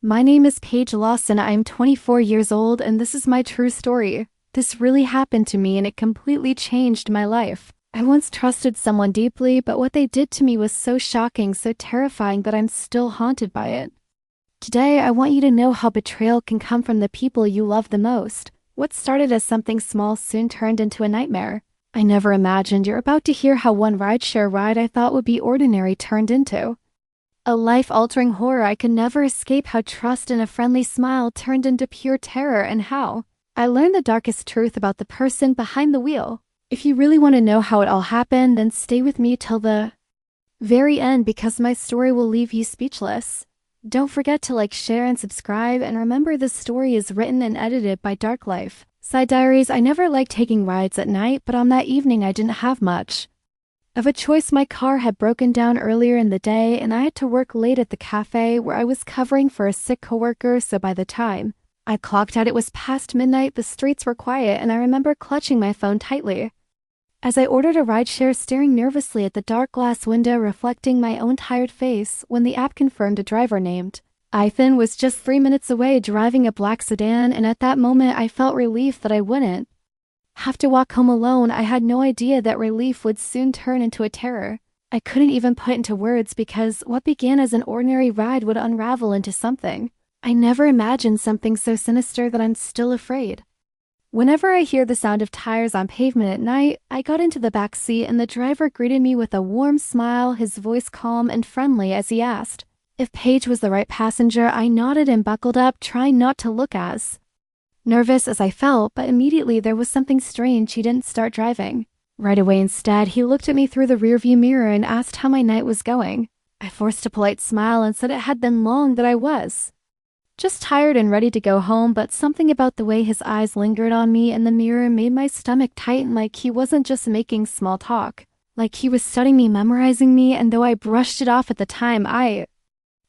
My name is Paige Lawson. I'm 24 years old, and this is my true story. This really happened to me, and it completely changed my life. I once trusted someone deeply, but what they did to me was so shocking, so terrifying that I'm still haunted by it. Today, I want you to know how betrayal can come from the people you love the most. What started as something small soon turned into a nightmare. I never imagined. You're about to hear how one rideshare ride I thought would be ordinary turned into a life-altering horror. I could never escape how trust and a friendly smile turned into pure terror, and how I learned the darkest truth about the person behind the wheel. If you really want to know how it all happened, then stay with me till the very end, because my story will leave you speechless. Don't forget to like, share, and subscribe, and remember this story is written and edited by Dark Life. Side Diaries. I never liked taking rides at night, but on that evening I didn't have much of a choice. My car had broken down earlier in the day, and I had to work late at the cafe where I was covering for a sick coworker, so by the time I clocked out it was past midnight. The streets were quiet, and I remember clutching my phone tightly as I ordered a rideshare, staring nervously at the dark glass window reflecting my own tired face, when the app confirmed a driver named Ethan was just 3 minutes away driving a black sedan, and at that moment I felt relief that I wouldn't have to walk home alone. I had no idea that relief would soon turn into a terror I couldn't even put into words, because what began as an ordinary ride would unravel into something I never imagined, something so sinister that I'm still afraid. Whenever I hear the sound of tires on pavement at night, I got into the back seat, and the driver greeted me with a warm smile, his voice calm and friendly as he asked if Paige was the right passenger. I nodded and buckled up, trying not to look as nervous as I felt, but immediately there was something strange. He didn't start driving right away. Instead, he looked at me through the rearview mirror and asked how my night was going. I forced a polite smile and said it had been long, that I was just tired and ready to go home, but something about the way his eyes lingered on me in the mirror made my stomach tighten, like he wasn't just making small talk, like he was studying me, memorizing me. And though I brushed it off at the time, I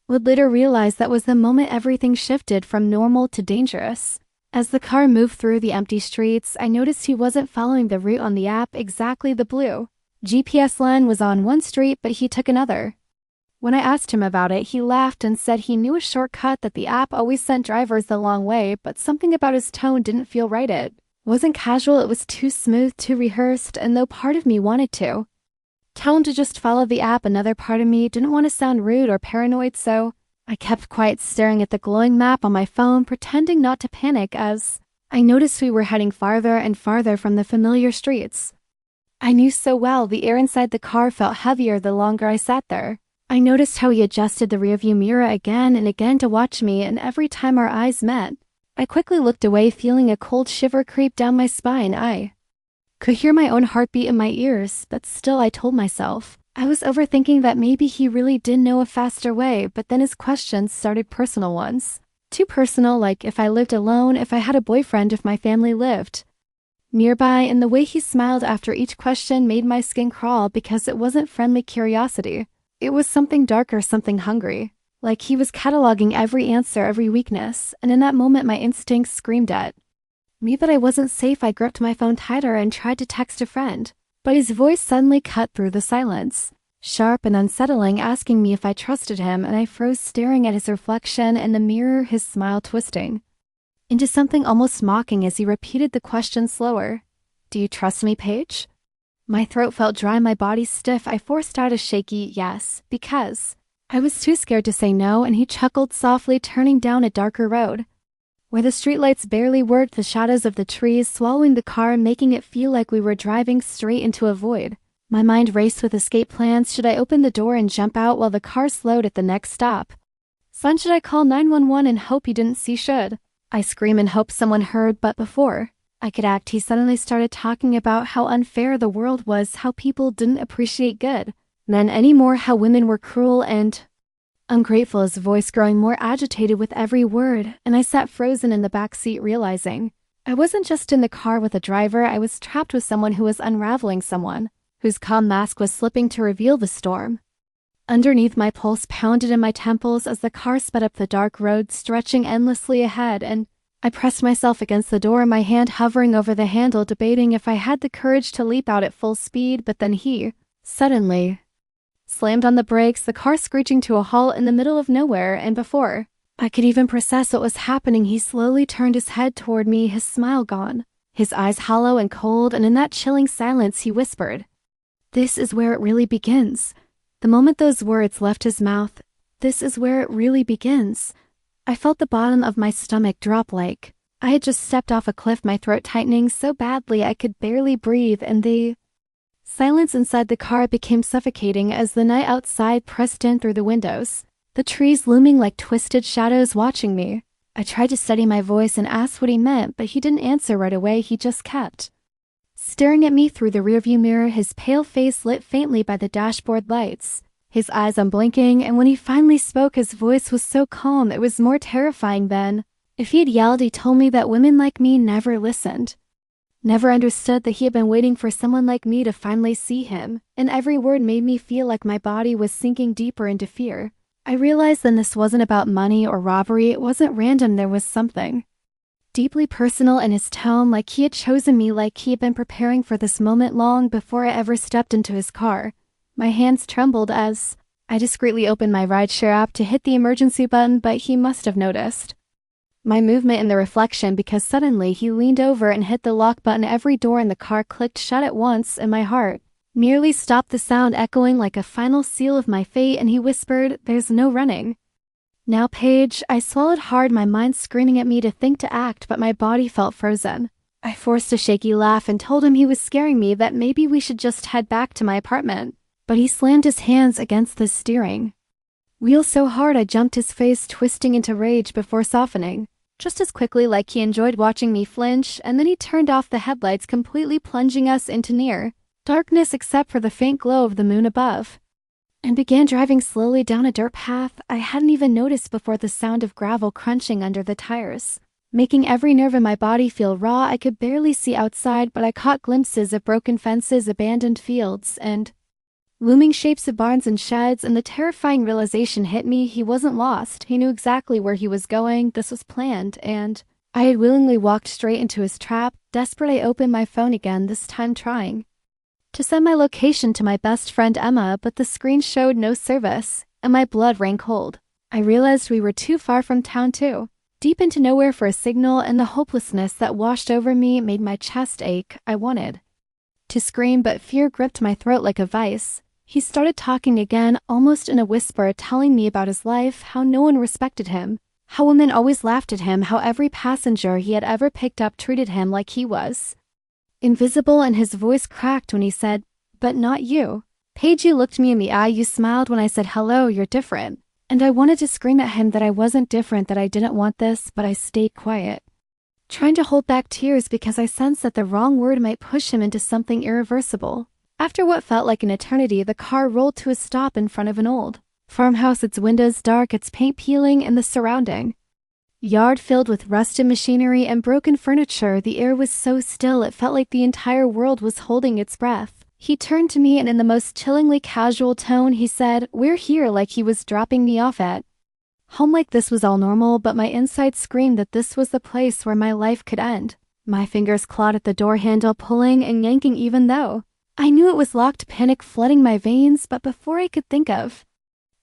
would later realize that was the moment everything shifted from normal to dangerous. As the car moved through the empty streets, I noticed he wasn't following the route on the app exactly. The blue GPS line was on one street, but he took another. When I asked him about it, he laughed and said he knew a shortcut, that the app always sent drivers the long way, but something about his tone didn't feel right. It wasn't casual, it was too smooth, too rehearsed, and though part of me wanted to tell him to just follow the app, another part of me didn't want to sound rude or paranoid, so I kept quiet, staring at the glowing map on my phone, pretending not to panic as I noticed we were heading farther and farther from the familiar streets I knew so well. The air inside the car felt heavier the longer I sat there. I noticed how he adjusted the rearview mirror again and again to watch me, and every time our eyes met, I quickly looked away, feeling a cold shiver creep down my spine. I could hear my own heartbeat in my ears, but still I told myself I was overthinking, that maybe he really did know a faster way. But then his questions started, personal ones. Too personal, like if I lived alone, if I had a boyfriend, if my family lived nearby, and the way he smiled after each question made my skin crawl, because it wasn't friendly curiosity. It was something darker, something hungry. Like he was cataloging every answer, every weakness, and in that moment my instincts screamed at me that I wasn't safe. I gripped my phone tighter and tried to text a friend, but his voice suddenly cut through the silence, sharp and unsettling, asking me if I trusted him, and I froze, staring at his reflection in the mirror, his smile twisting into something almost mocking as he repeated the question slower. "Do you trust me, Paige?" My throat felt dry, my body stiff. I forced out a shaky yes, because I was too scared to say no, and he chuckled softly, turning down a darker road where the streetlights barely worked, the shadows of the trees swallowing the car, making it feel like we were driving straight into a void. My mind raced with escape plans. Should I open the door and jump out while the car slowed at the next stop? Son, should I call 911 and hope he didn't see? Should I scream and hope someone heard? But before I could act, he suddenly started talking about how unfair the world was, how people didn't appreciate good men anymore, how women were cruel and ungrateful, his voice growing more agitated with every word, and I sat frozen in the back seat, realizing I wasn't just in the car with a driver, I was trapped with someone who was unraveling, someone whose calm mask was slipping to reveal the storm underneath. My pulse pounded in my temples as the car sped up the dark road, stretching endlessly ahead, and I pressed myself against the door, my hand hovering over the handle, debating if I had the courage to leap out at full speed. But then he suddenly slammed on the brakes, the car screeching to a halt in the middle of nowhere, and before I could even process what was happening. He slowly turned his head toward me, his smile gone, his eyes hollow and cold, and in that chilling silence he whispered, "This is where it really begins." The moment those words left his mouth, "This is where it really begins," I felt the bottom of my stomach drop like I had just stepped off a cliff, my throat tightening so badly I could barely breathe, and the silence inside the car became suffocating as the night outside pressed in through the windows, the trees looming like twisted shadows watching me. I tried to steady my voice and ask what he meant, but he didn't answer right away. He just kept staring at me through the rearview mirror, his pale face lit faintly by the dashboard lights, his eyes unblinking, and when he finally spoke, his voice was so calm it was more terrifying than if he had yelled. He told me that women like me never listened, never understood that he had been waiting for someone like me to finally see him, and every word made me feel like my body was sinking deeper into fear. I realized then this wasn't about money or robbery. It wasn't random. There was something deeply personal in his tone, like he had chosen me, like he had been preparing for this moment long before I ever stepped into his car. My hands trembled as I discreetly opened my Rideshare app to hit the emergency button, but he must have noticed my movement in the reflection because suddenly he leaned over and hit the lock button. Every door in the car clicked shut at once, and my heart merely stopped, the sound echoing like a final seal of my fate, and he whispered, "There's no running now, Paige." I swallowed hard, my mind screaming at me to think, to act, but my body felt frozen. I forced a shaky laugh and told him he was scaring me, that maybe we should just head back to my apartment. But he slammed his hands against the steering wheel so hard I jumped, his face twisting into rage before softening, just as quickly, like he enjoyed watching me flinch, and then he turned off the headlights, completely plunging us into near darkness except for the faint glow of the moon above, and began driving slowly down a dirt path I hadn't even noticed before, the sound of gravel crunching under the tires making every nerve in my body feel raw. I could barely see outside, but I caught glimpses of broken fences, abandoned fields, and looming shapes of barns and sheds, and the terrifying realization hit me. He wasn't lost. He knew exactly where he was going. This was planned, and I had willingly walked straight into his trap. Desperate, I opened my phone again, this time trying to send my location to my best friend Emma, but the screen showed no service, and my blood ran cold. I realized we were too far from town, too deep into nowhere for a signal, and the hopelessness that washed over me made my chest ache. I wanted to scream, but fear gripped my throat like a vice. He started talking again, almost in a whisper, telling me about his life, how no one respected him, how women always laughed at him, how every passenger he had ever picked up treated him like he was invisible, and his voice cracked when he said, "But not you." Paige, you looked me in the eye, you smiled when I said hello, "You're different." And I wanted to scream at him that I wasn't different, that I didn't want this, but I stayed quiet, trying to hold back tears because I sensed that the wrong word might push him into something irreversible. After what felt like an eternity, the car rolled to a stop in front of an old farmhouse, its windows dark, its paint peeling, and the surrounding yard filled with rusted machinery and broken furniture. The air was so still it felt like the entire world was holding its breath. He turned to me and in the most chillingly casual tone he said, "We're here," like he was dropping me off at home, like this was all normal, but my inside screamed that this was the place where my life could end. My fingers clawed at the door handle, pulling and yanking even though I knew it was locked, panic flooding my veins, but before I could think of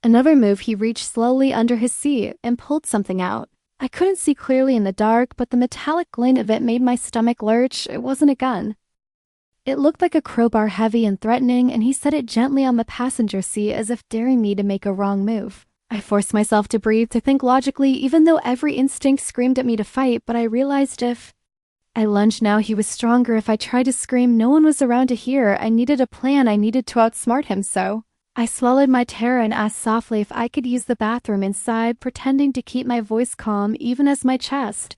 another move, he reached slowly under his seat and pulled something out. I couldn't see clearly in the dark, but the metallic glint of it made my stomach lurch. It wasn't a gun. It looked like a crowbar, heavy and threatening, and he set it gently on the passenger seat as if daring me to make a wrong move. I forced myself to breathe, to think logically, even though every instinct screamed at me to fight, but I realized if I lunged now, he was stronger. If I tried to scream, no one was around to hear. I needed a plan. I needed to outsmart him, so I swallowed my terror and asked softly if I could use the bathroom inside, pretending to keep my voice calm even as my chest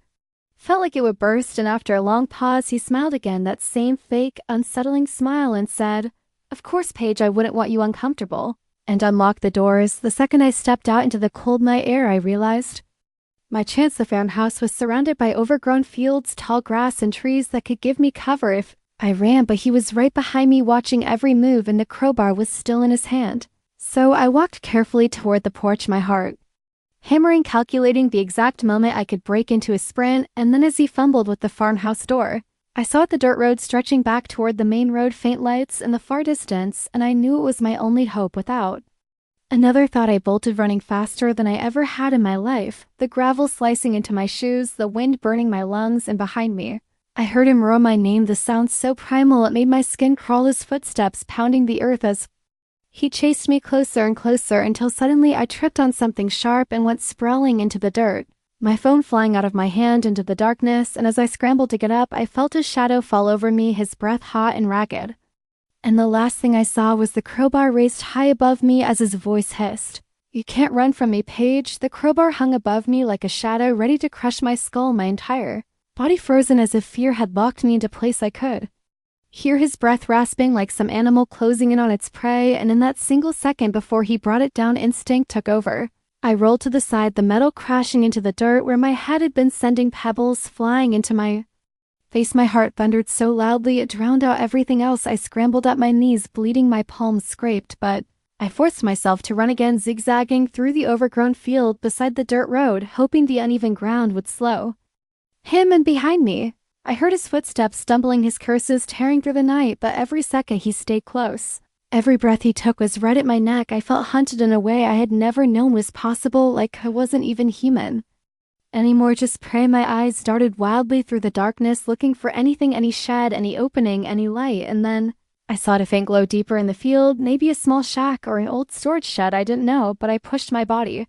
felt like it would burst. And after a long pause, he smiled again, that same fake, unsettling smile, and said, "Of course, Paige, I wouldn't want you uncomfortable," and unlocked the doors. The second I stepped out into the cold night air, I realized my chance. The farmhouse was surrounded by overgrown fields, tall grass, and trees that could give me cover if I ran, but he was right behind me watching every move, and the crowbar was still in his hand. So I walked carefully toward the porch, my heart hammering, calculating the exact moment I could break into a sprint, and then as he fumbled with the farmhouse door, I saw the dirt road stretching back toward the main road, faint lights in the far distance, and I knew it was my only hope. Without Another thought, I bolted, running faster than I ever had in my life, the gravel slicing into my shoes, the wind burning my lungs, and behind me, I heard him roar my name, the sound so primal it made my skin crawl, his footsteps pounding the earth as he chased me closer and closer until suddenly I tripped on something sharp and went sprawling into the dirt, my phone flying out of my hand into the darkness, and as I scrambled to get up, I felt his shadow fall over me, his breath hot and ragged. And the last thing I saw was the crowbar raised high above me as his voice hissed, "You can't run from me, Paige." The crowbar hung above me like a shadow, ready to crush my skull, my entire body frozen as if fear had locked me into place. I could hear his breath rasping like some animal closing in on its prey, and in that single second before he brought it down, instinct took over. I rolled to the side, the metal crashing into the dirt where my head had been, sending pebbles flying into my face. My heart thundered so loudly it drowned out everything else. I scrambled up my knees, bleeding, my palms scraped, but I forced myself to run again, zigzagging through the overgrown field beside the dirt road, hoping the uneven ground would slow him. And behind me, I heard his footsteps stumbling, his curses tearing through the night, but every second he stayed close. Every breath he took was right at my neck. I felt hunted in a way I had never known was possible, like I wasn't even human anymore, just prey. My eyes darted wildly through the darkness, looking for anything, any shed, any opening, any light, and then I saw a faint glow deeper in the field, maybe a small shack or an old storage shed, I didn't know, but I pushed my body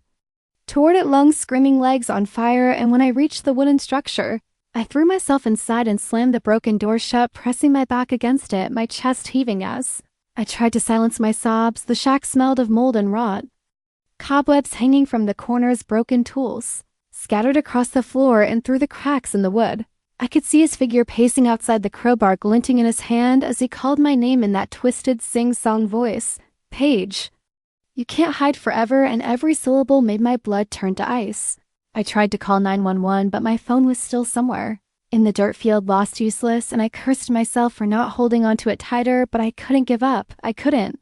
toward it, lungs screaming, legs on fire, and when I reached the wooden structure, I threw myself inside and slammed the broken door shut, pressing my back against it, my chest heaving as I tried to silence my sobs. The shack smelled of mold and rot, cobwebs hanging from the corners, broken tools scattered across the floor and through the cracks in the wood. I could see his figure pacing outside, the crowbar glinting in his hand as he called my name in that twisted sing-song voice, "Paige, you can't hide forever," and every syllable made my blood turn to ice. I tried to call 911, but my phone was still somewhere in the dirt field, lost, useless, and I cursed myself for not holding onto it tighter, but I couldn't give up. I couldn't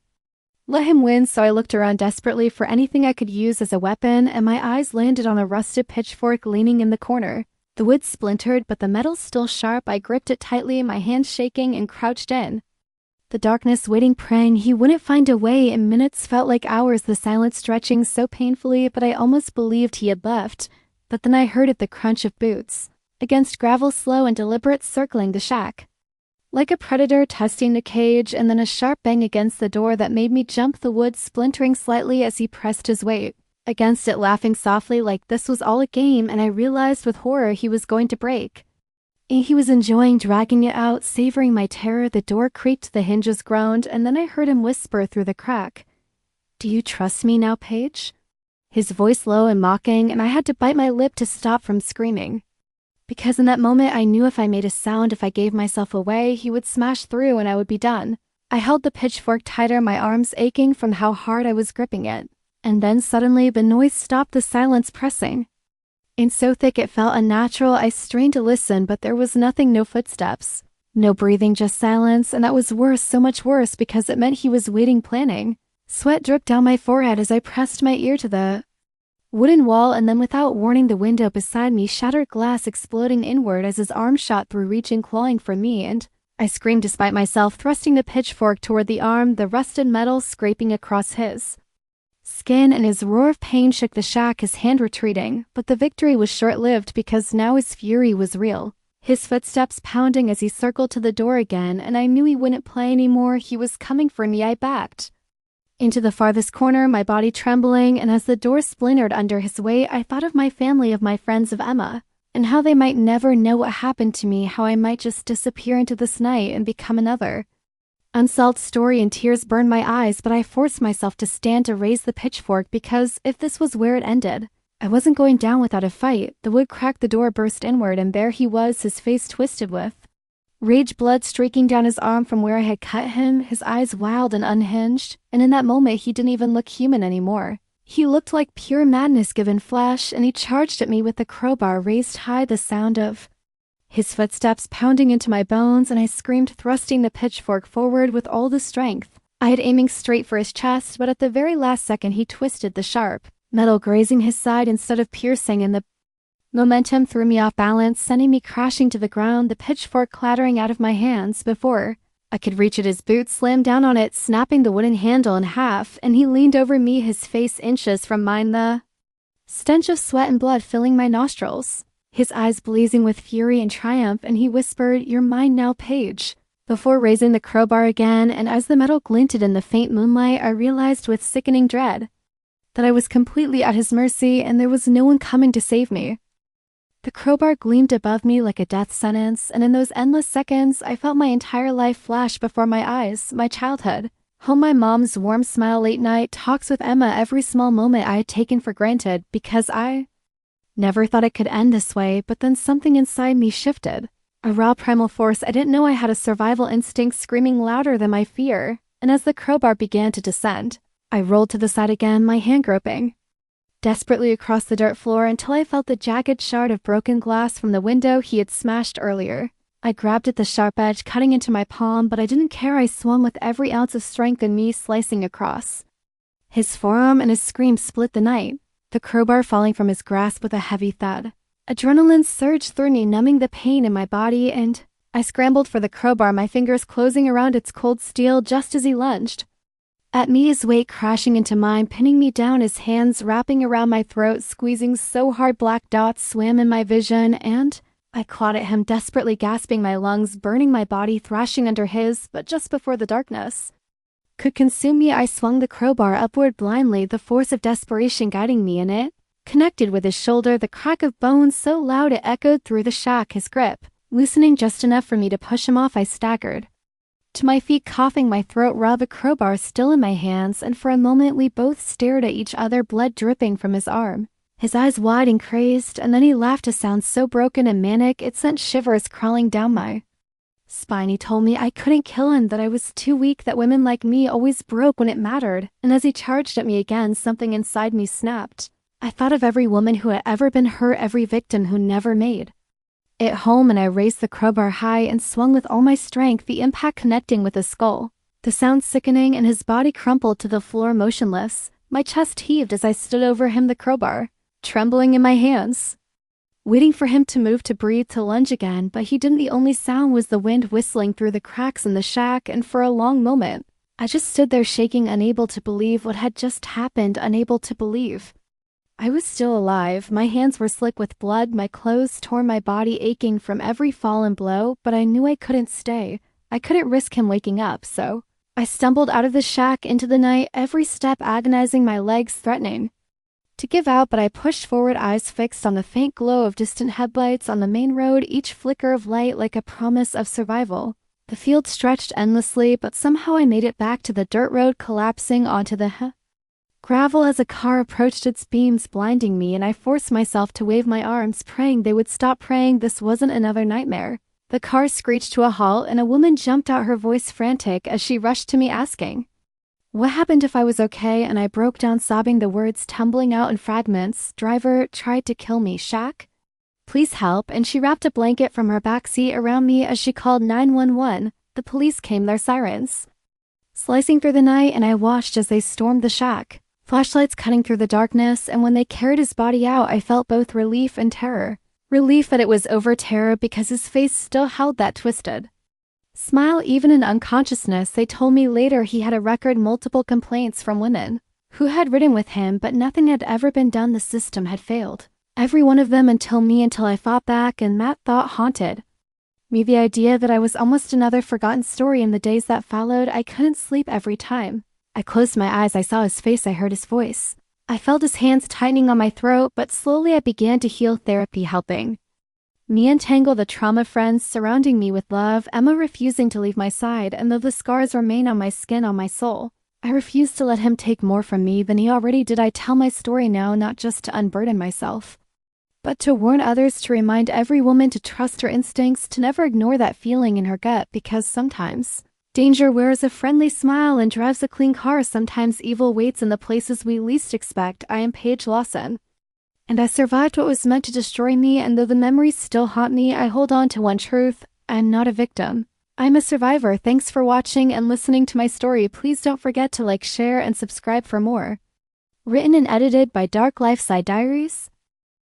let him win, so I looked around desperately for anything I could use as a weapon, and my eyes landed on a rusted pitchfork leaning in the corner. The wood splintered, but the metal still sharp. I gripped it tightly, my hands shaking, and crouched in the darkness, waiting, praying he wouldn't find a way. And minutes felt like hours, the silence stretching so painfully, but I almost believed he had left. But then I heard it, the crunch of boots against gravel, slow and deliberate, circling the shack like a predator testing the cage, and then a sharp bang against the door that made me jump, the wood splintering slightly as he pressed his weight against it, laughing softly like this was all a game, and I realized with horror he was going to break. And he was enjoying dragging it out, savoring my terror. The door creaked, the hinges groaned, and then I heard him whisper through the crack, "Do you trust me now, Paige?" His voice low and mocking, and I had to bite my lip to stop from screaming. Because in that moment I knew if I made a sound, if I gave myself away, he would smash through and I would be done. I held the pitchfork tighter, my arms aching from how hard I was gripping it. And then suddenly the noise stopped, the silence pressing in so thick it felt unnatural. I strained to listen, but there was nothing, no footsteps, no breathing, just silence, and that was worse, so much worse, because it meant he was waiting, planning. Sweat dripped down my forehead as I pressed my ear to the wooden wall, and then without warning the window beside me shattered, glass exploding inward as his arm shot through, reaching, clawing for me, and I screamed despite myself, thrusting the pitchfork toward the arm, the rusted metal scraping across his skin, and his roar of pain shook the shack, his hand retreating, but the victory was short-lived because now his fury was real. His footsteps pounding as he circled to the door again, and I knew he wouldn't play anymore. He was coming for me. I backed into the farthest corner, my body trembling, and as the door splintered under his weight, I thought of my family, of my friends, of Emma, and how they might never know what happened to me, how I might just disappear into this night and become another unsolved story, and tears burned my eyes, but I forced myself to stand, to raise the pitchfork, because if this was where it ended, I wasn't going down without a fight. The wood cracked, the door burst inward, and there he was, his face twisted with rage, blood streaking down his arm from where I had cut him, his eyes wild and unhinged, and in that moment he didn't even look human anymore. He looked like pure madness given flesh, and he charged at me with the crowbar raised high, the sound of his footsteps pounding into my bones, and I screamed, thrusting the pitchfork forward with all the strength I had, aiming straight for his chest, but at the very last second he twisted, the sharp metal grazing his side instead of piercing, and the momentum threw me off balance, sending me crashing to the ground, the pitchfork clattering out of my hands. Before I could reach at his boot, slam down on it, snapping the wooden handle in half, and he leaned over me, his face inches from mine, the stench of sweat and blood filling my nostrils. His eyes blazing with fury and triumph, and he whispered, "You're mine now, Paige," before raising the crowbar again, and as the metal glinted in the faint moonlight, I realized with sickening dread that I was completely at his mercy and there was no one coming to save me. The crowbar gleamed above me like a death sentence, and in those endless seconds, I felt my entire life flash before my eyes, my childhood. Home, my mom's warm smile late night, talks with Emma, every small moment I had taken for granted because I never thought it could end this way, but then something inside me shifted. A raw primal force I didn't know I had, a survival instinct screaming louder than my fear, and as the crowbar began to descend, I rolled to the side again, my hand groping desperately across the dirt floor until I felt the jagged shard of broken glass from the window he had smashed earlier. I grabbed at the sharp edge, cutting into my palm, but I didn't care. I swung with every ounce of strength in me, slicing across his forearm, and his scream split the night, the crowbar falling from his grasp with a heavy thud. Adrenaline surged through me, numbing the pain in my body, and I scrambled for the crowbar, my fingers closing around its cold steel just as he lunged at me, his weight crashing into mine, pinning me down, his hands wrapping around my throat, squeezing so hard black dots swam in my vision, and I clawed at him, desperately gasping, my lungs burning, my body thrashing under his, but just before the darkness could consume me, I swung the crowbar upward blindly, the force of desperation guiding me, in it connected with his shoulder, the crack of bones so loud it echoed through the shack, his grip loosening just enough for me to push him off. I staggered to my feet, coughing, my throat raw, the crowbar still in my hands, and for a moment we both stared at each other, blood dripping from his arm, his eyes wide and crazed, and then he laughed, a sound so broken and manic it sent shivers crawling down my spine. He told me I couldn't kill him, that I was too weak, that women like me always broke when it mattered, and as he charged at me again, something inside me snapped. I thought of every woman who had ever been hurt, every victim who never made it home, and I raised the crowbar high and swung with all my strength, the impact connecting with his skull, the sound sickening, and his body crumpled to the floor motionless. My chest heaved as I stood over him, the crowbar trembling in my hands, waiting for him to move, to breathe, to lunge again, but he didn't. The only sound was the wind whistling through the cracks in the shack, and for a long moment, I just stood there shaking, unable to believe what had just happened, unable to believe I was still alive. My hands were slick with blood, my clothes torn, my body aching from every fall and blow, but I knew I couldn't stay. I couldn't risk him waking up, so I stumbled out of the shack into the night, every step agonizing, my legs threatening to give out, but I pushed forward, eyes fixed on the faint glow of distant headlights on the main road, each flicker of light like a promise of survival. The field stretched endlessly, but somehow I made it back to the dirt road, collapsing onto the gravel as a car approached, its beams blinding me, and I forced myself to wave my arms, praying they would stop, praying this wasn't another nightmare. The car screeched to a halt, and a woman jumped out, her voice frantic, as she rushed to me asking what happened, if I was okay, and I broke down sobbing, the words tumbling out in fragments. "Driver tried to kill me, Shack. Please help," and she wrapped a blanket from her backseat around me as she called 911. The police came, their sirens slicing through the night, and I watched as they stormed the shack, flashlights cutting through the darkness, and when they carried his body out, I felt both relief and terror. Relief that it was over, terror because his face still held that twisted smile even in unconsciousness. They told me later he had a record, multiple complaints from women who had ridden with him, but nothing had ever been done. The system had failed every one of them until me, until I fought back, and that thought haunted me, the idea that I was almost another forgotten story. In the days that followed, I couldn't sleep. Every time I closed my eyes, I saw his face, I heard his voice. I felt his hands tightening on my throat, but slowly I began to heal, therapy helping me untangle the trauma, friends surrounding me with love, Emma refusing to leave my side, and though the scars remain on my skin, on my soul, I refuse to let him take more from me than he already did. I tell my story now, not just to unburden myself, but to warn others, to remind every woman to trust her instincts, to never ignore that feeling in her gut, because sometimes danger wears a friendly smile and drives a clean car. Sometimes evil waits in the places we least expect. I am Paige Lawson, and I survived what was meant to destroy me, and though the memories still haunt me, I hold on to one truth: I'm not a victim. I'm a survivor. Thanks for watching and listening to my story. Please don't forget to like, share, and subscribe for more. Written and edited by Dark Lifeside Diaries.